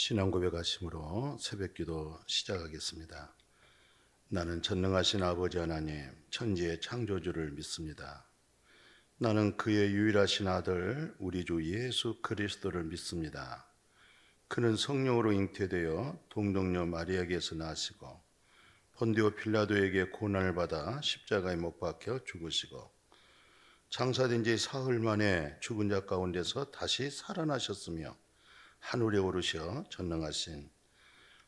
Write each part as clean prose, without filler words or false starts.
신앙 고백하심으로 새벽기도 시작하겠습니다. 나는 전능하신 아버지 하나님, 천지의 창조주를 믿습니다. 나는 그의 유일하신 아들 우리 주 예수 그리스도를 믿습니다. 그는 성령으로 잉태되어 동정녀 마리아에게서 나시고 본디오 필라도에게 고난을 받아 십자가에 못 박혀 죽으시고 장사된 지 사흘 만에 죽은 자 가운데서 다시 살아나셨으며 하늘에 오르셔 전능하신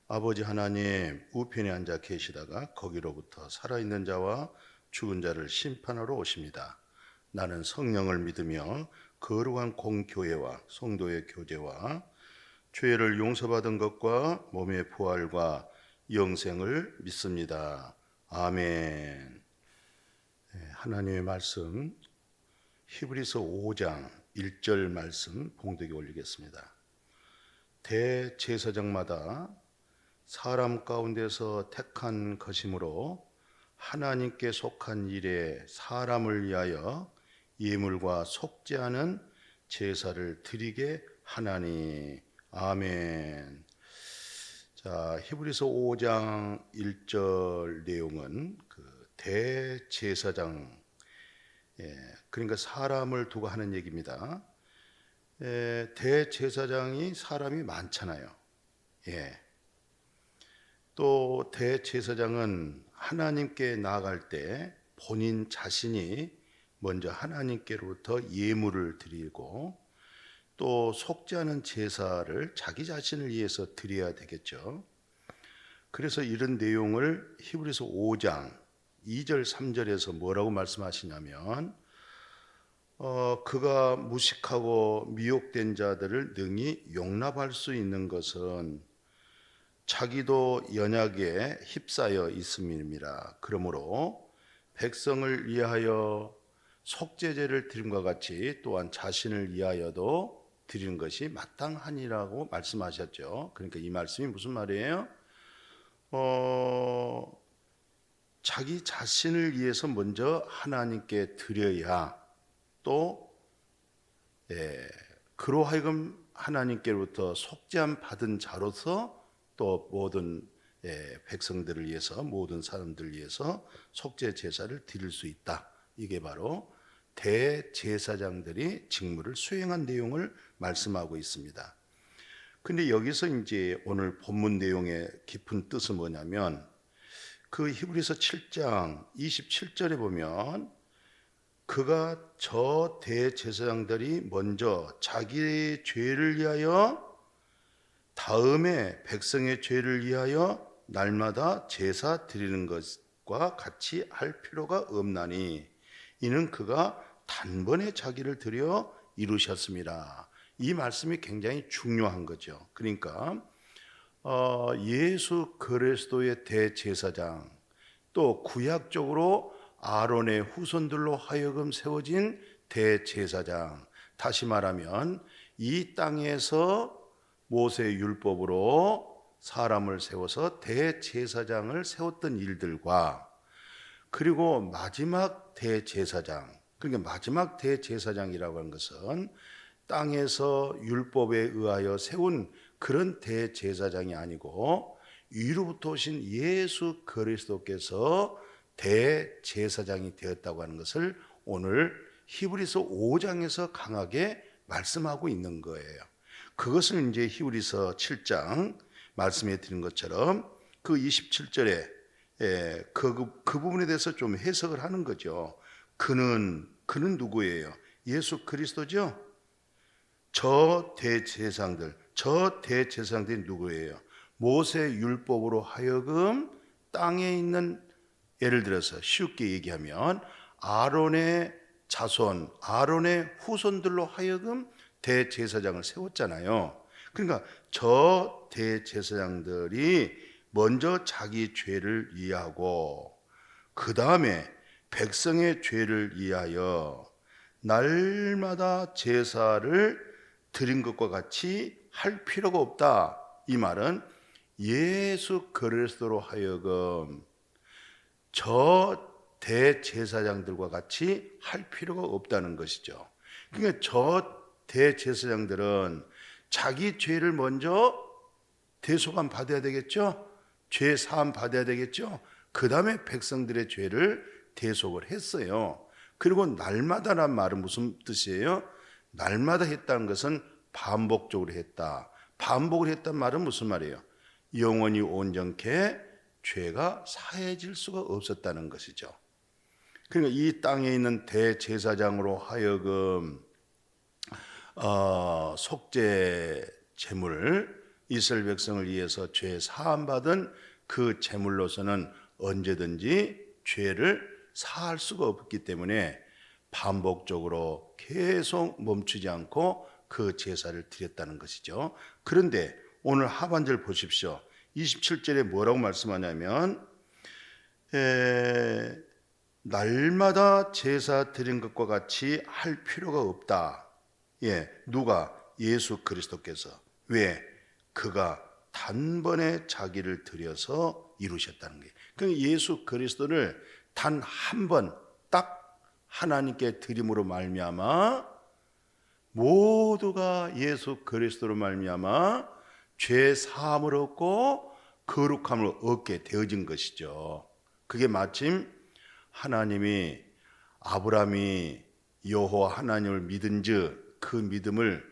아버지 하나님 우편에 앉아 계시다가 거기로부터 살아있는 자와 죽은 자를 심판하러 오십니다. 나는 성령을 믿으며 거룩한 공교회와 성도의 교제와 죄를 용서받은 것과 몸의 부활과 영생을 믿습니다. 아멘. 하나님의 말씀 히브리서 5장 1절 말씀 봉독에 올리겠습니다. 대제사장마다 사람 가운데서 택한 것이므로 하나님께 속한 일에 사람을 위하여 예물과 속죄하는 제사를 드리게 하나니. 아멘. 자, 히브리서 5장 1절 내용은 그 대제사장, 그러니까 사람을 두고 하는 얘기입니다. 대제사장이 사람이 많잖아요. 또 대제사장은 하나님께 나아갈 때 본인 자신이 먼저 하나님께로부터 예물을 드리고 또 속죄하는 제사를 자기 자신을 위해서 드려야 되겠죠. 그래서 이런 내용을 히브리서 5장 2절 3절에서 뭐라고 말씀하시냐면 그가 무식하고 미혹된 자들을 능히 용납할 수 있는 것은 자기도 연약에 휩싸여 있음이니라. 그러므로 백성을 위하여 속죄제를 드림과 같이 또한 자신을 위하여도 드리는 것이 마땅하니라고 말씀하셨죠. 그러니까 이 말씀이 무슨 말이에요? 자기 자신을 위해서 먼저 하나님께 드려야 또 그로 하여금 하나님께로부터 속죄함 받은 자로서 또 모든 백성들을 위해서 모든 사람들을 위해서 속죄 제사를 드릴 수 있다. 이게 바로 대제사장들이 직무를 수행한 내용을 말씀하고 있습니다. 근데 여기서 이제 오늘 본문 내용의 깊은 뜻은 뭐냐면 그 히브리서 7장 27절에 보면 그가 저 대제사장들이 먼저 자기의 죄를 위하여 다음에 백성의 죄를 위하여 날마다 제사 드리는 것과 같이 할 필요가 없나니 이는 그가 단번에 자기를 드려 이루셨습니다. 이 말씀이 굉장히 중요한 거죠. 그러니까 예수 그리스도의 대제사장 또 구약적으로 아론의 후손들로 하여금 세워진 대제사장, 다시 말하면 이 땅에서 모세의 율법으로 사람을 세워서 대제사장을 세웠던 일들과 그리고 마지막 대제사장, 그러니까 마지막 대제사장이라고 하는 것은 땅에서 율법에 의하여 세운 그런 대제사장이 아니고 위로부터 오신 예수 그리스도께서 대제사장이 되었다고 하는 것을 오늘 히브리서 5장에서 강하게 말씀하고 있는 거예요. 그것을 이제 히브리서 7장 말씀해 드린 것처럼 그 27절에 그 부분에 대해서 좀 해석을 하는 거죠. 그는 누구예요? 예수 그리스도죠. 저 대제사장들이 누구예요? 모세 율법으로 하여금 땅에 있는, 예를 들어서 쉽게 얘기하면 아론의 자손, 아론의 후손들로 하여금 대제사장을 세웠잖아요. 그러니까 저 대제사장들이 먼저 자기 죄를 이해하고 그 다음에 백성의 죄를 위하여 날마다 제사를 드린 것과 같이 할 필요가 없다. 이 말은 예수 그리스도로 하여금 저 대제사장들과 같이 할 필요가 없다는 것이죠. 그러니까 저 대제사장들은 자기 죄를 먼저 대속함 받아야 되겠죠? 죄 사함 받아야 되겠죠? 그 다음에 백성들의 죄를 대속을 했어요. 그리고 날마다란 말은 무슨 뜻이에요? 날마다 했다는 것은 반복적으로 했다. 반복을 했단 말은 무슨 말이에요? 영원히 온전케 죄가 사해질 수가 없었다는 것이죠. 그러니까 이 땅에 있는 대제사장으로 하여금 속죄 제물, 이스라엘 백성을 위해서 죄 사함 받은 그 제물로서는 언제든지 죄를 사할 수가 없기 때문에 반복적으로 계속 멈추지 않고 그 제사를 드렸다는 것이죠. 그런데 오늘 하반절 보십시오. 27절에 뭐라고 말씀하냐면 날마다 제사 드린 것과 같이 할 필요가 없다. 누가? 예수 그리스도께서. 왜? 그가 단번에 자기를 드려서 이루셨다는 거예요. 그러니까 예수 그리스도를 단 한 번 딱 하나님께 드림으로 말미암아 모두가 예수 그리스도로 말미암아 죄 사함을 얻고 거룩함을 얻게 되어진 것이죠. 그게 마침 하나님이 아브라함이 여호와 하나님을 믿은즉 그 믿음을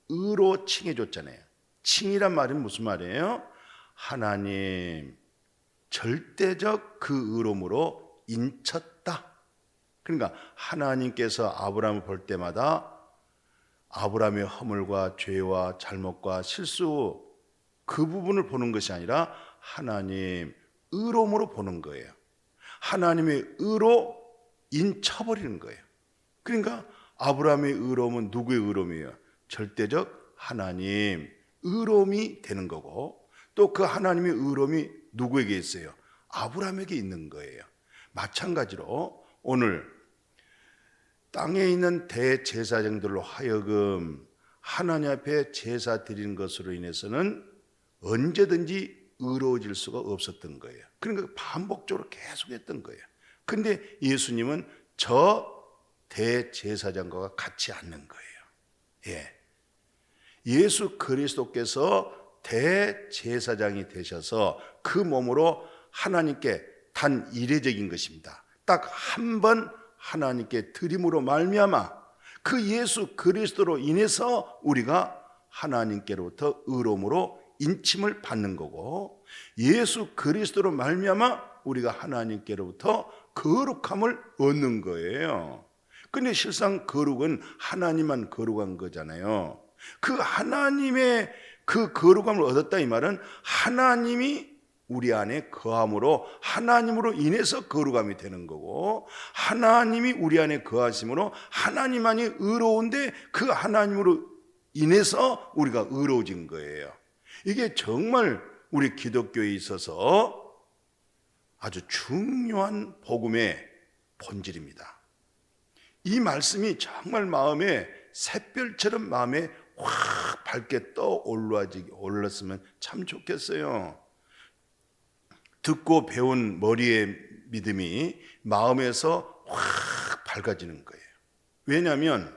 의로 칭해 줬잖아요. 칭이란 말은 무슨 말이에요? 하나님 절대적 그 의로움으로 인쳤다. 그러니까 하나님께서 아브라함을 볼 때마다 아브라함의 허물과 죄와 잘못과 실수 그 부분을 보는 것이 아니라 하나님 의로움으로 보는 거예요. 하나님의 의로 인쳐버리는 거예요. 그러니까 아브라함의 의로움은 누구의 의로움이에요? 절대적 하나님 의로움이 되는 거고 또 그 하나님의 의로움이 누구에게 있어요? 아브라함에게 있는 거예요. 마찬가지로 오늘 땅에 있는 대제사장들로 하여금 하나님 앞에 제사 드리는 것으로 인해서는 언제든지 의로워질 수가 없었던 거예요. 그러니까 반복적으로 계속했던 거예요. 근데 예수님은 저 대제사장과 같이 않는 거예요. 예수 그리스도께서 대제사장이 되셔서 그 몸으로 하나님께 단 이례적인 것입니다. 딱 한 번 하나님께 드림으로 말미암아 그 예수 그리스도로 인해서 우리가 하나님께로부터 의로움으로 인침을 받는 거고 예수 그리스도로 말미암아 우리가 하나님께로부터 거룩함을 얻는 거예요. 근데 실상 거룩은 하나님만 거룩한 거잖아요. 그 하나님의 그 거룩함을 얻었다 이 말은 하나님이 우리 안에 거함으로 하나님으로 인해서 거룩함이 되는 거고 하나님이 우리 안에 거하심으로 하나님만이 의로운데 그 하나님으로 인해서 우리가 의로워진 거예요. 이게 정말 우리 기독교에 있어서 아주 중요한 복음의 본질입니다. 이 말씀이 정말 마음에 샛별처럼 마음에 확 밝게 떠올랐으면 참 좋겠어요. 듣고 배운 머리의 믿음이 마음에서 확 밝아지는 거예요. 왜냐하면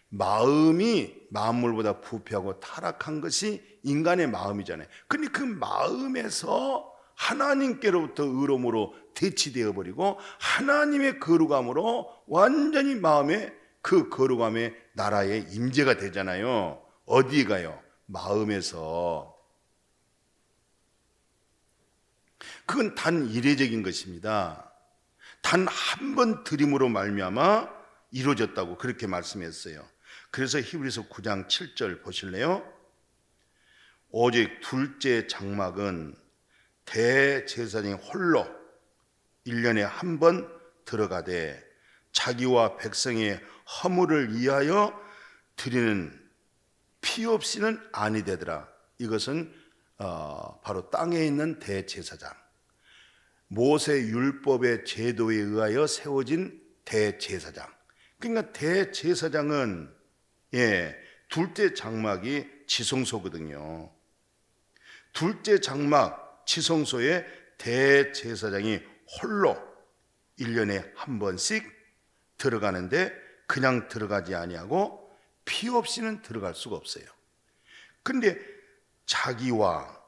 마음이 만물보다 부패하고 타락한 것이 인간의 마음이잖아요. 근데 그 마음에서 하나님께로부터 의로움으로 대치되어 버리고 하나님의 거룩함으로 완전히 마음에 그 거룩함의 나라의 임재가 되잖아요. 어디 가요? 마음에서. 그건 단 이례적인 것입니다. 단 한 번 드림으로 말미암아 이루어졌다고 그렇게 말씀했어요. 그래서 히브리서 9장 7절 보실래요? 오직 둘째 장막은 대제사장이 홀로 1년에 한 번 들어가되 자기와 백성의 허물을 위하여 드리는 피 없이는 아니 되더라. 이것은 바로 땅에 있는 대제사장, 모세 율법의 제도에 의하여 세워진 대제사장. 그러니까 대제사장은 둘째 장막이 지성소거든요. 둘째 장막 지성소에 대제사장이 홀로 1년에 한 번씩 들어가는데 그냥 들어가지 아니하고 피 없이는 들어갈 수가 없어요. 근데 자기와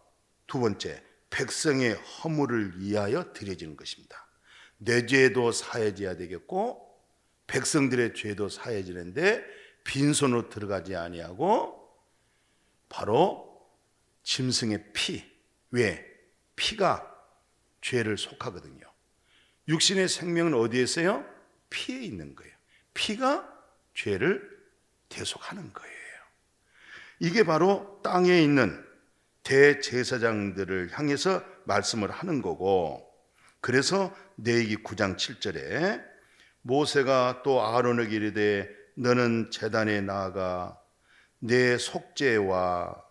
두 번째, 백성의 허물을 위하여 드려지는 것입니다. 내 죄도 사해져야 되겠고 백성들의 죄도 사해지는데 빈손으로 들어가지 아니하고 바로 짐승의 피. 왜? 피가 죄를 속하거든요. 육신의 생명은 어디에 있어요? 피에 있는 거예요. 피가 죄를 대속하는 거예요. 이게 바로 땅에 있는 대제사장들을 향해서 말씀을 하는 거고, 그래서 레위기 9장 7절에 모세가 또 아론에게 이르되 너는 제단에 나아가 내 속죄제와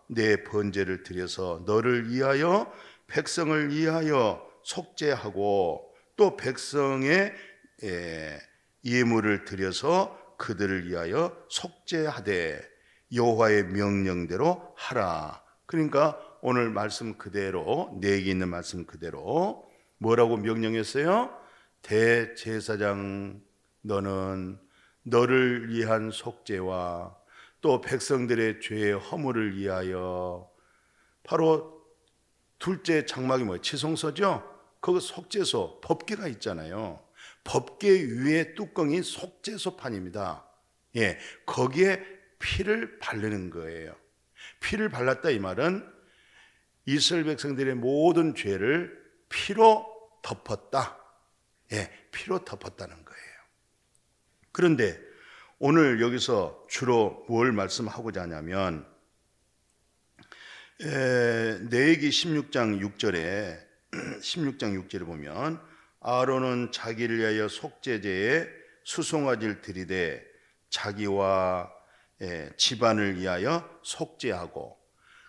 내 번제를 드려서 너를 위하여 백성을 위하여 속죄하고 또 백성의 예물을 드려서 그들을 위하여 속죄하되 여호와의 명령대로 하라. 그러니까 오늘 말씀 그대로, 내게 있는 말씀 그대로 뭐라고 명령했어요? 대제사장 너는 너를 위한 속죄와 또 백성들의 죄의 허물을 위하여, 바로 둘째 장막이 뭐예요? 지성소죠? 거기 속죄소, 법궤가 있잖아요. 법궤 위에 뚜껑이 속죄소판입니다. 예, 거기에 피를 바르는 거예요. 피를 발랐다 이 말은 이스라엘 백성들의 모든 죄를 피로 덮었다. 예, 피로 덮었다는 거예요. 그런데 오늘 여기서 주로 뭘 말씀하고자 하냐면 레위기 16장 6절에 보면 아론은 자기를 위하여 속죄제에 수송아지를 드리되 자기와 집안을 위하여 속죄하고,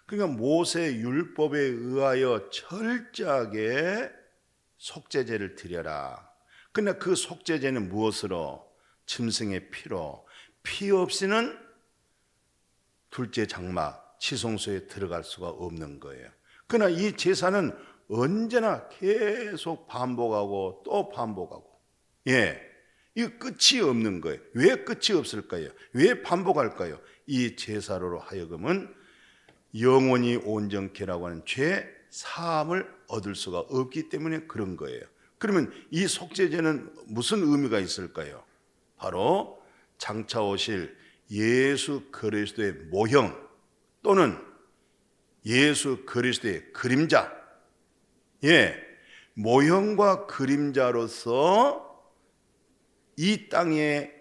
그러니까 모세 율법에 의하여 철저하게 속죄제를 드려라. 그러나 그 속죄제는 무엇으로? 짐승의 피로. 피 없이는 둘째 장막 지성소에 들어갈 수가 없는 거예요. 그러나 이 제사는 언제나 계속 반복하고 또 반복하고, 예, 이 끝이 없는 거예요. 왜 끝이 없을까요? 왜 반복할까요? 이 제사로 하여금은 영원히 온전케라고 하는 죄 사함을 얻을 수가 없기 때문에 그런 거예요. 그러면 이 속죄제는 무슨 의미가 있을까요? 바로 장차 오실 예수 그리스도의 모형 또는 예수 그리스도의 그림자, 예, 모형과 그림자로서 이 땅에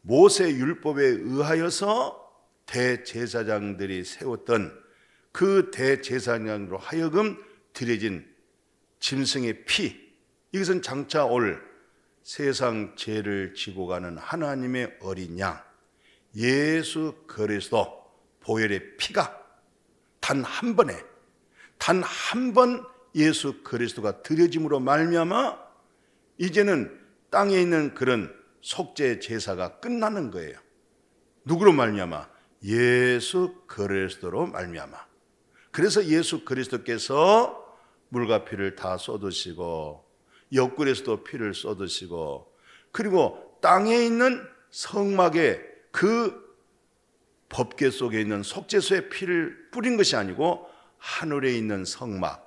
모세 율법에 의하여서 대제사장들이 세웠던 그 대제사장으로 하여금 드려진 짐승의 피, 이것은 장차 올 세상 죄를 지고 가는 하나님의 어린 양 예수 그리스도 보혈의 피가 단 한 번에, 단 한 번 예수 그리스도가 드려짐으로 말미암아 이제는 땅에 있는 그런 속죄 제사가 끝나는 거예요. 누구로 말미암아? 예수 그리스도로 말미암아. 그래서 예수 그리스도께서 물과 피를 다 쏟으시고 옆구리에서도 피를 쏟으시고, 그리고 땅에 있는 성막에 그 법궤 속에 있는 속죄소에 피를 뿌린 것이 아니고 하늘에 있는 성막,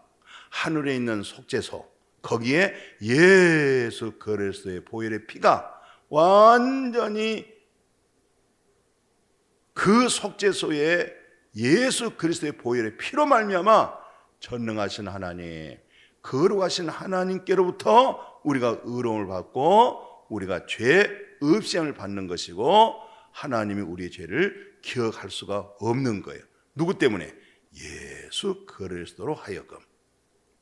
하늘에 있는 속죄소, 거기에 예수 그리스도의 보혈의 피가 완전히 그 속죄소에 예수 그리스도의 보혈의 피로 말미암아 전능하신 하나님, 거룩하신 하나님께로부터 우리가 의로움을 받고 우리가 죄 없이함을 받는 것이고, 하나님이 우리의 죄를 기억할 수가 없는 거예요. 누구 때문에? 예수 그리스도로 하여금.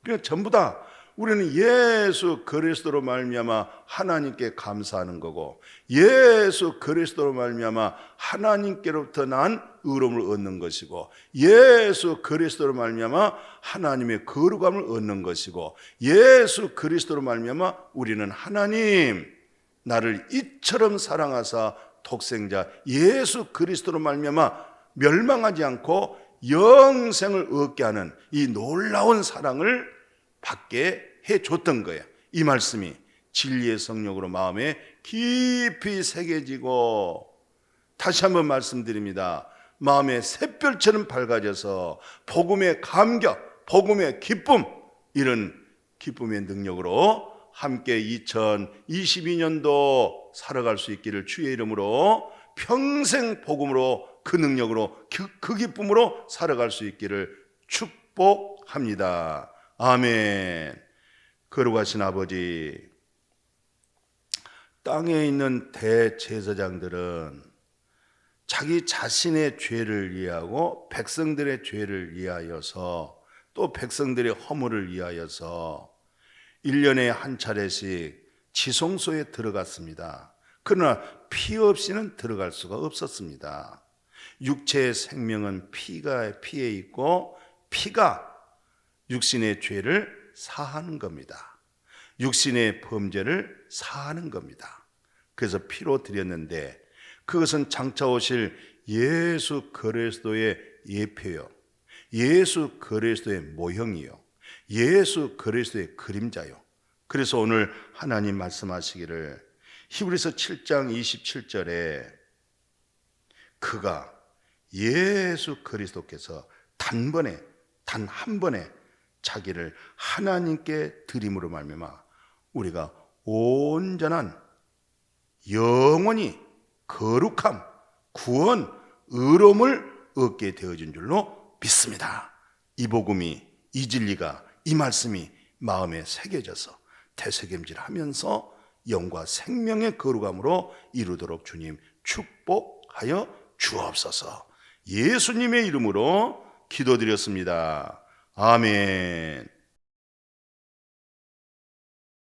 그러니까 전부 다 우리는 예수 그리스도로 말미암아 하나님께 감사하는 거고, 예수 그리스도로 말미암아 하나님께로부터 난 의로움을 얻는 것이고, 예수 그리스도로 말미암아 하나님의 거룩함을 얻는 것이고, 예수 그리스도로 말미암아 우리는 하나님 나를 이처럼 사랑하사 독생자 예수 그리스도로 말미암아 멸망하지 않고 영생을 얻게 하는 이 놀라운 사랑을 받게 해줬던 거예요. 이 말씀이 진리의 성령으로 마음에 깊이 새겨지고, 다시 한번 말씀드립니다. 마음의 샛별처럼 밝아져서 복음의 감격, 복음의 기쁨, 이런 기쁨의 능력으로 함께 2022년도 살아갈 수 있기를 주의 이름으로 평생 복음으로 그 능력으로 그 기쁨으로 살아갈 수 있기를 축복합니다. 아멘. 거룩하신 아버지, 땅에 있는 대제사장들은 자기 자신의 죄를 위하고 백성들의 죄를 위하여서 또 백성들의 허물을 위하여서 1년에 한 차례씩 지성소에 들어갔습니다. 그러나 피 없이는 들어갈 수가 없었습니다. 육체의 생명은 피에 있고 피가 육신의 죄를 사하는 겁니다. 육신의 범죄를 사하는 겁니다. 그래서 피로 드렸는데 그것은 장차 오실 예수 그리스도의 예표요, 예수 그리스도의 모형이요, 예수 그리스도의 그림자요. 그래서 오늘 하나님 말씀하시기를 히브리서 7장 27절에 그가 예수 그리스도께서 단 한 번에 자기를 하나님께 드림으로 말미암아 우리가 온전한 영원히 거룩함, 구원, 의로움을 얻게 되어진 줄로 믿습니다. 이 복음이, 이 진리가, 이 말씀이 마음에 새겨져서 되새김질하면서 영과 생명의 거룩함으로 이루도록 주님 축복하여 주옵소서. 예수님의 이름으로 기도드렸습니다. 아멘.